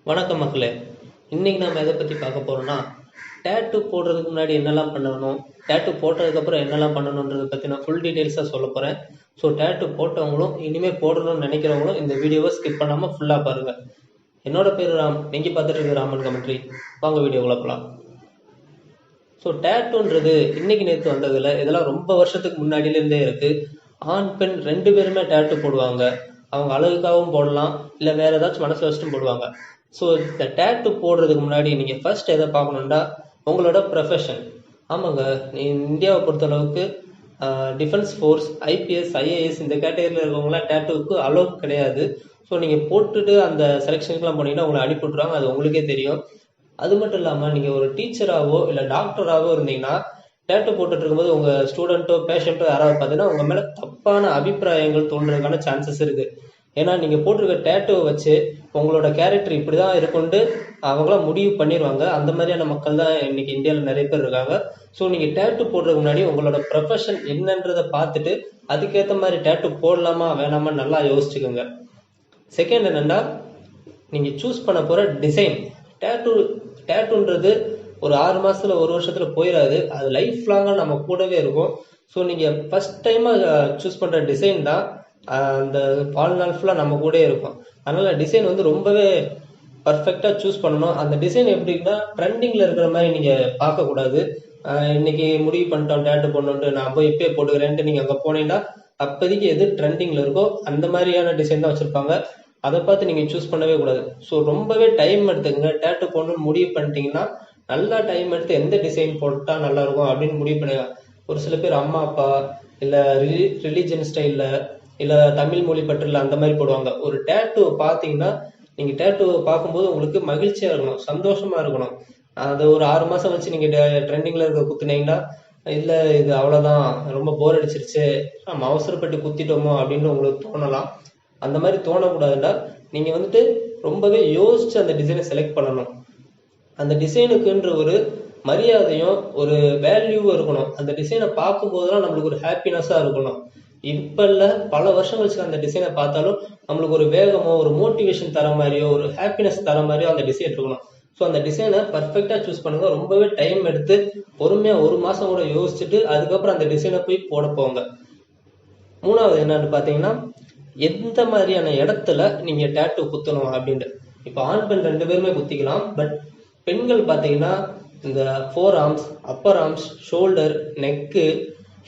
வணக்கம் மக்களே. இன்னைக்கு நம்ம எதை பற்றி பார்க்க போகிறோம்னா, டேட்டு போடுறதுக்கு முன்னாடி என்னெல்லாம் பண்ணணும், டேட்டு போட்டதுக்கப்புறம் என்னெல்லாம் பண்ணணுன்றதை பற்றி நான் ஃபுல் டீட்டெயில்ஸாக சொல்ல போகிறேன். ஸோ டேட்டு போட்டவங்களும் இனிமேல் போடணும்னு நினைக்கிறவங்களும் இந்த வீடியோவை ஸ்கிப் பண்ணாமல் ஃபுல்லாக பாருங்கள். என்னோட பேர் ராம், நீங்கள் பார்த்துட்டு இருக்க ராமன் கமெண்ட்ரி. வாங்க வீடியோக்குள்ள போகலாம். ஸோ டேட்டுன்றது இன்னைக்கு நேற்று வந்ததில்லை, இதெல்லாம் ரொம்ப வருஷத்துக்கு முன்னாடியிலேருந்தே இருக்குது. ஆண் பெண் ரெண்டு பேருமே டேட்டு போடுவாங்க. அவங்க அழகுக்காகவும் போடலாம், இல்லை வேற ஏதாச்சும் மனசில் வச்சுட்டும் போடுவாங்க. ஸோ இந்த டேட்டு போடுறதுக்கு முன்னாடி நீங்கள் ஃபர்ஸ்ட் எதை பார்க்கணுன்னா உங்களோட ப்ரொஃபஷன். ஆமாங்க, இந்தியாவை பொறுத்தளவுக்கு டிஃபென்ஸ் ஃபோர்ஸ், ஐபிஎஸ், ஐஏஎஸ் இந்த கேட்டகரியில் இருக்கவங்களாம் டேட்டுவுக்கு அலோவ் கிடையாது. ஸோ நீங்கள் போட்டுட்டு அந்த செலெக்ஷனுக்குலாம் போனீங்கன்னா உங்களை அனுப்பி விட்ருவாங்க, அது உங்களுக்கே தெரியும். அது மட்டும் இல்லாமல் நீங்கள் ஒரு டீச்சராகவோ இல்லை டாக்டராகவோ இருந்தீங்கன்னா டேட்டு போட்டுட்டு இருக்கும்போது உங்கள் ஸ்டூடெண்ட்டோ பேஷண்ட்டோ யாராவது பார்த்தீங்கன்னா உங்கள் மேலே தப்பான அபிப்பிராயங்கள் தோன்றதுக்கான சான்சஸ் இருக்குது. ஏன்னா நீங்கள் போட்டிருக்க டேட்டுவை வச்சு உங்களோட கேரக்டர் இப்படி தான் இருக்குன்ட்டு அவங்களாம் முடிவு பண்ணிடுவாங்க. அந்த மாதிரியான மக்கள் தான் இன்னைக்கு இந்தியாவில் நிறைய பேர் இருக்காங்க. ஸோ நீங்கள் டேட்டு போடுறதுக்கு முன்னாடி உங்களோட ப்ரொஃபஷன் என்னன்றதை பார்த்துட்டு அதுக்கேற்ற மாதிரி டேட்டு போடலாமா வேணாமா நல்லா யோசிச்சுக்கோங்க. செகண்ட் என்னென்னா, நீங்கள் சூஸ் பண்ண போகிற டிசைன். டேட்டுன்றது ஒரு 6 மாதத்தில் 1 வருஷத்தில் போயிடாது, அது லைஃப் லாங்காக நம்ம கூடவே இருக்கும். ஸோ நீங்கள் ஃபஸ்ட் டைமாக சூஸ் பண்ணுற டிசைன் தான் அந்த வாழ்நாள் ஃபுல்லாக நம்ம கூட இருக்கும். அதனால் டிசைன் வந்து ரொம்பவே பர்ஃபெக்டாக சூஸ் பண்ணணும். அந்த டிசைன் எப்படின்னா ட்ரெண்டிங்கில் இருக்கிற மாதிரி நீங்கள் பார்க்கக்கூடாது. இன்னைக்கு முடிவு பண்ணிட்டோம் டேட்டு போடணுன்ட்டு, நான் போய் இப்போயே போட்டுக்கிறேன்ட்டு நீங்கள் அங்கே போனீங்கன்னா அப்போதைக்கு எது ட்ரெண்டிங்கில் இருக்கோ அந்த மாதிரியான டிசைன் தான் வச்சுருப்பாங்க. அதை பார்த்து நீங்கள் சூஸ் பண்ணவே கூடாது. ஸோ ரொம்பவே டைம் எடுத்துக்கங்க. டேட்டு போடணும்னு முடிவு பண்ணிட்டீங்கன்னா நல்லா டைம் எடுத்து எந்த டிசைன் போட்டால் நல்லாயிருக்கும் அப்படின்னு முடிவு பண்ணுங்க. ஒரு சில பேர் அம்மா அப்பா இல்லை ரிலீஜன் ஸ்டைலில் இல்லை தமிழ் மொழி பற்றில் அந்த மாதிரி போடுவாங்க. ஒரு டேட்டுவை பார்த்தீங்கன்னா நீங்கள் டேட்டுவை பார்க்கும்போது உங்களுக்கு மகிழ்ச்சியாக இருக்கணும், சந்தோஷமாக இருக்கணும். அது ஒரு 6 மாதம் வச்சு நீங்கள் ட்ரெண்டிங்கில் இருக்க குத்துனீங்கன்னா இல்லை இது அவ்வளோதான், ரொம்ப போர் அடிச்சிருச்சு, நம்ம அவசரப்பட்டு குத்திட்டோமோ அப்படின்னு உங்களுக்கு தோணலாம். அந்த மாதிரி தோணக்கூடாதுன்னா நீங்கள் வந்துட்டு ரொம்பவே யோசிச்சு அந்த டிசைனை செலக்ட் பண்ணணும். அந்த டிசைனுக்குன்ற ஒரு மரியாதையும் ஒரு வேல்யூவும் இருக்கணும். அந்த டிசைனை பார்க்கும்போதெல்லாம் நம்மளுக்கு ஒரு ஹாப்பினஸ்ஸாக இருக்கணும். இப்போ இல்லை, பல வருஷம் கழிச்சு அந்த டிசைனை பார்த்தாலும் நம்மளுக்கு ஒரு வேகமோ ஒரு மோட்டிவேஷன் தர மாதிரியோ ஒரு ஹாப்பினஸ் தர மாதிரியோ அந்த டிசைன் இருக்கணும். ஸோ அந்த டிசைனை பர்ஃபெக்டாக சூஸ் பண்ணுங்க. ரொம்பவே டைம் எடுத்து பொறுமையாக 1 மாதம் கூட யோசிச்சுட்டு அதுக்கப்புறம் அந்த டிசைனை போய் போட போங்க. மூணாவது என்னன்னு பார்த்தீங்கன்னா, எந்த மாதிரியான இடத்துல நீங்கள் டேட்டு குத்தணும் அப்படின்ட்டு. இப்போ ஆண் பெண் ரெண்டு பேருமே குத்திக்கலாம். பட் பெண்கள் பார்த்தீங்கன்னா இந்த 4 arms, upper arms, shoulder, neck,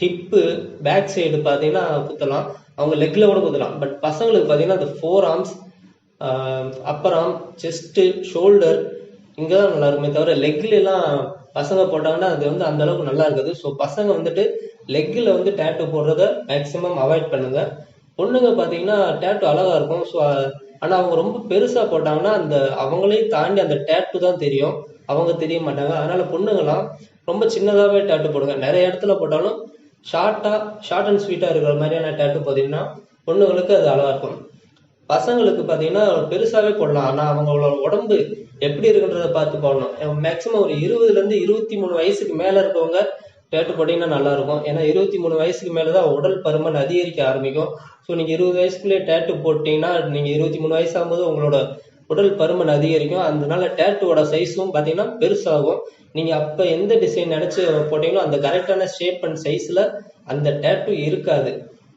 hip, back side பார்த்தீங்கன்னா குத்தலாம். அவங்க லெக்கில் கூட குத்தலாம். பட் பசங்களுக்கு பார்த்தீங்கன்னா இந்த 4 arms, upper arm, chest, shoulder இங்கே தான் நல்லா இருக்குமே தவிர லெக்லாம் பசங்க போட்டாங்கன்னா அது வந்து அந்த அளவுக்கு நல்லா இருக்குது. ஸோ பசங்க வந்துட்டு லெக்கில் வந்து டேட்டு போடுறத மேக்ஸிமம் அவாய்ட் பண்ணுங்க. பொண்ணுங்க பார்த்தீங்கன்னா டேட்டு அழகாக இருக்கும். ஸோ ஆனால் அவங்க ரொம்ப பெருசாக போட்டாங்கன்னா அந்த அவங்களையும் தாண்டி அந்த டேட்டு தான் தெரியும், அவங்க தெரிய மாட்டாங்க. அதனால பொண்ணுங்களாம் ரொம்ப சின்னதாகவே டேட்டு போடுங்க. நிறைய இடத்துல போட்டாலும் ஷார்ட் அண்ட் ஸ்வீட்டாக இருக்கிற மாதிரியான டேட்டு பார்த்தீங்கன்னா பொண்ணுங்களுக்கு அது அழகாக இருக்கும். பசங்களுக்கு பார்த்தீங்கன்னா பெருசாகவே போடலாம், ஆனால் அவங்களோட உடம்பு எப்படி இருக்குன்றத பார்த்து போடணும். மேக்ஸிமம் ஒரு 20லேருந்து 23 வயசுக்கு மேலே இருக்கவங்க டேட்டு போட்டிங்கன்னா நல்லாயிருக்கும். ஏன்னா 23 வயசுக்கு மேலே தான் உடல் பருமன் அதிகரிக்க ஆரம்பிக்கும். ஸோ நீங்கள் 20 வயசுக்குள்ளேயே டேட்டு போட்டிங்கன்னா நீங்கள் 23 வயசு ஆகும்போது உங்களோட உடல் பருமன் அதிகரிக்கும். அதனால டேட்டுவோட சைஸும் பார்த்தீங்கன்னா பெருசாகும். நீங்கள் அப்போ எந்த டிசைன் நினச்சி போட்டிங்களோ அந்த கரெக்டான ஷேப் அண்ட் சைஸில் அந்த டேட்டு இருக்காது.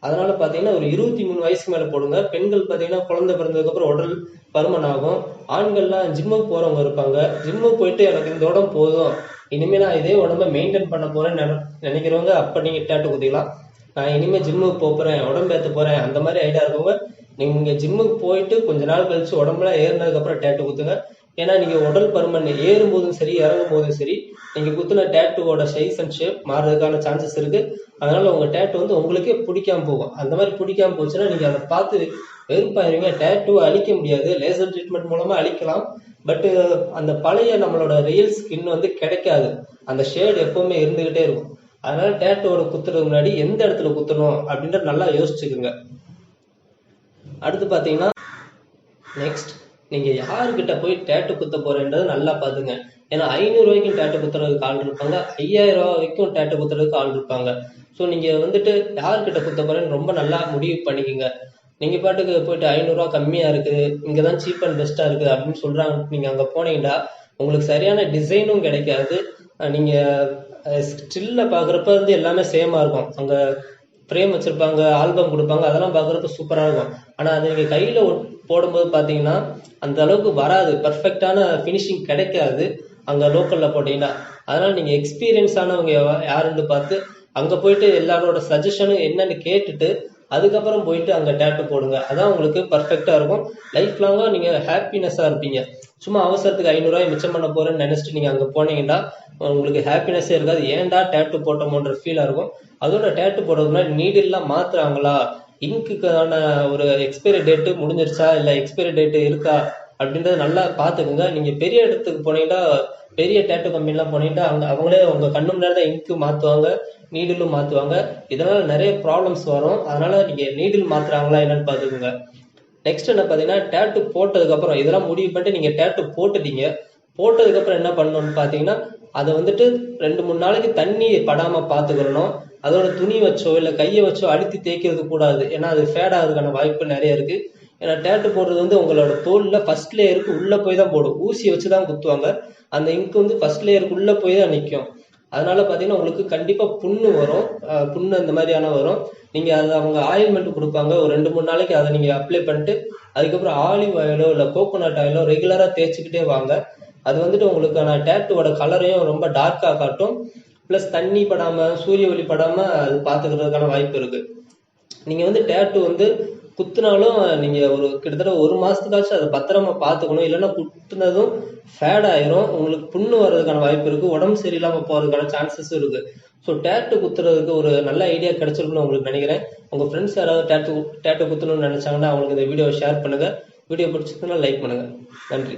அதனால பார்த்தீங்கன்னா ஒரு 23 வயசுக்கு மேலே போடுங்க. பெண்கள் பார்த்தீங்கன்னா குழந்தை பிறந்ததுக்கப்புறம் உடல் பருமன் ஆகும். ஆண்கள்லாம் ஜிம்முக்கு போகிறவங்க இருப்பாங்க. ஜிம்முக்கு போயிட்டு எனக்கு இந்த உடம்பு போதும், இனிமேல் நான் இதே உடம்பை மெயின்டைன் பண்ண போகிறேன்னு நினைக்கிறவங்க அப்போ நீங்கள் டேட்டு குத்திக்கலாம். நான் இனிமேல் ஜிம்முக்கு போகிறேன், உடம்பு ஏற்ற போகிறேன் அந்த மாதிரி ஐடியா இருக்கவங்க நீங்கள் ஜிம்முக்கு போயிட்டு கொஞ்ச நாள் கழிச்சு உடம்புலாம் ஏறினதுக்கப்புறம் டேட்டு குத்துங்க. ஏன்னா நீங்கள் உடல் பருமன் ஏறும் போதும் சரி இறங்கும் போதும் சரி நீங்கள் குத்துன டேட்டுவோட சைஸ் அண்ட் ஷேப் மாறுறதுக்கான சான்சஸ் இருக்குது. அதனால உங்கள் டேட்டு வந்து உங்களுக்கே பிடிக்காம போகும். அந்த மாதிரி பிடிக்காம போச்சுன்னா நீங்கள் அதை பார்த்து வெறுப்பாயிருவீங்க. டேட்டுவை அழிக்க முடியாது, லேசர் ட்ரீட்மெண்ட் மூலமாக அழிக்கலாம். பட்டு அந்த பழைய நம்மளோட ரியல் ஸ்கின் வந்து கிடைக்காது, அந்த ஷேடு எப்பவுமே இருந்துகிட்டே இருக்கும். அதனால டேட்டுவோட குத்துறதுக்கு முன்னாடி எந்த இடத்துல குத்தணும் அப்படின்ற நல்லா யோசிச்சுக்குங்க. அடுத்து பார்த்தீங்கன்னா, நெக்ஸ்ட் நீங்கள் யாருக்கிட்ட போய் டேட்டு குத்த போறேன்றதை நல்லா பார்த்துங்க. ஏன்னா 500 ரூபாய்க்கும் டேட்டு குத்துறதுக்கு ஆள் இருப்பாங்க, 5000 ரூபா வரைக்கும் டேட்டு குத்துறதுக்கு ஆள் இருப்பாங்க. ஸோ நீங்கள் வந்துட்டு யாருக்கிட்ட குத்த போறேன்னு ரொம்ப நல்லா முடிவு பண்ணிக்கோங்க. நீங்கள் பாட்டுக்கு போயிட்டு 500 கம்மியாக இருக்குது, இங்கே தான் சீப் அண்ட் பெஸ்ட்டாக இருக்குது அப்படின்னு சொல்கிறாங்க. நீங்கள் அங்கே போனீங்கன்னா உங்களுக்கு சரியான டிசைனும் கிடைக்காது. நீங்கள் ஸ்டில்ல பார்க்குறப்ப வந்து எல்லாமே சேமாக இருக்கும். அங்கே ஃப்ரேம் வச்சுருப்பாங்க, ஆல்பம் கொடுப்பாங்க, அதெல்லாம் பார்க்குறப்ப சூப்பராக இருக்கும். ஆனால் அதை நீங்கள் கையில் போடும்போது பார்த்தீங்கன்னா அந்த அளவுக்கு வராது, பர்ஃபெக்டான ஃபினிஷிங் கிடைக்காது அங்கே லோக்கலில் போட்டிங்கன்னா. அதனால் நீங்கள் எக்ஸ்பீரியன்ஸ் ஆனவங்க யாருன்னு பார்த்து அங்கே போயிட்டு எல்லாரோட சஜஷனும் என்னன்னு கேட்டுட்டு அதுக்கப்புறம் போயிட்டு அங்கே டேட்டு போடுங்க. அதான் உங்களுக்கு பர்ஃபெக்டாக இருக்கும். லைஃப் லாங்காக நீங்கள் ஹாப்பினஸ்ஸாக இருப்பீங்க. சும்மா அவசரத்துக்கு 500 மிச்சம் பண்ண போகிறேன்னு நினச்சிட்டு நீங்கள் அங்கே போனீங்கன்னா உங்களுக்கு ஹாப்பினஸ்ஸே இருக்காது. ஏன்டா டேட்டு போட்டோமோன்ற ஃபீலாக இருக்கும். அதோட டேட்டு போடுறதுக்கு முன்னாடி நீடில்லாம் மாற்றுறாங்களா, இங்க்குக்கான ஒரு எக்ஸ்பைரி டேட்டு முடிஞ்சிருச்சா இல்லை எக்ஸ்பைரி டேட்டு இருக்கா அப்படின்றத நல்லா பார்த்துக்குங்க. நீங்கள் பெரிய இடத்துக்கு போனீங்கன்னா, பெரிய டேட்டு கம்பெனிலாம் போனீங்கன்னா அங்கே அவங்களே உங்கள் கண்ணு முன்னாடி தான் இங்க்கு மாற்றுவாங்க, நீடிலும் மாற்றுவாங்க. இதனால் நிறைய ப்ராப்ளம்ஸ் வரும். அதனால் நீங்கள் நீடில் மாற்றுறாங்களா என்னன்னு பார்த்துக்குங்க. நெக்ஸ்ட் என்ன பார்த்தீங்கன்னா, டேட்டு போட்டதுக்கப்புறம் இதெல்லாம் முடிவு பண்ணிட்டு நீங்கள் டேட்டு போட்டுட்டீங்க. போட்டதுக்கப்புறம் என்ன பண்ணணும்னு பார்த்தீங்கன்னா, அதை வந்துட்டு 2-3 நாளைக்கு தண்ணி படாமல் பார்த்துக்கணும். அதோட துணி வச்சோ இல்லை கையை வச்சோ அழுத்தி தேய்க்கிறது கூடாது. ஏன்னா அது ஃபேட் ஆகிறதுக்கான வாய்ப்பு நிறைய இருக்குது. ஏன்னா டேட்டு போடுறது வந்து உங்களோட தோலில் ஃபர்ஸ்ட் லேயருக்கு உள்ளே போய் தான் போடும். ஊசியை வச்சு தான் குத்துவாங்க. அந்த இங்க் வந்து ஃபர்ஸ்ட் லேயருக்கு உள்ளே போய் தான் நிற்கும். அதனால பார்த்தீங்கன்னா உங்களுக்கு கண்டிப்பாக புண்ணு வரும். புண்ணு இந்த மாதிரியான வரும். நீங்கள் அதை அவங்க ஆயில்மெண்ட் கொடுப்பாங்க. ஒரு 2-3 நாளைக்கு அதை நீங்கள் அப்ளை பண்ணிட்டு அதுக்கப்புறம் ஆலிவ் ஆயிலோ இல்லை கோகோனட் ஆயிலோ ரெகுலராக தேய்ச்சிக்கிட்டே வாங்க. அது வந்துட்டு உங்களுக்கான டேட்டுவோட கலரையும் ரொம்ப டார்க்காக காட்டும். ப்ளஸ் தண்ணி படாமல் சூரிய ஒளி படாமல் அது பார்த்துக்கிறதுக்கான வாய்ப்பு இருக்குது. நீங்கள் வந்து டேட்டு வந்து குத்துனாலும் நீங்கள் ஒரு கிட்டத்தட்ட 1 மாதத்துக்காச்சும் அதை பத்திரமா பார்த்துக்கணும். இல்லைன்னா குத்துனதும் ஃபேட் ஆயிரும். உங்களுக்கு புண்ணு வர்றதுக்கான வாய்ப்பு இருக்குது. உடம்பு சரியில்லாமல் போகிறதுக்கான சான்சஸும் இருக்குது. ஸோ டேட்டு குத்துறதுக்கு ஒரு நல்ல ஐடியா கிடைச்சிருக்குன்னு உங்களுக்கு நினைக்கிறேன். உங்கள் ஃப்ரெண்ட்ஸ் யாராவது டேட்டு குத்தணும்னு நினச்சாங்கன்னா அவங்களுக்கு இந்த வீடியோவை ஷேர் பண்ணுங்கள். வீடியோ பிடிச்சிருந்தா லைக் பண்ணுங்கள். நன்றி.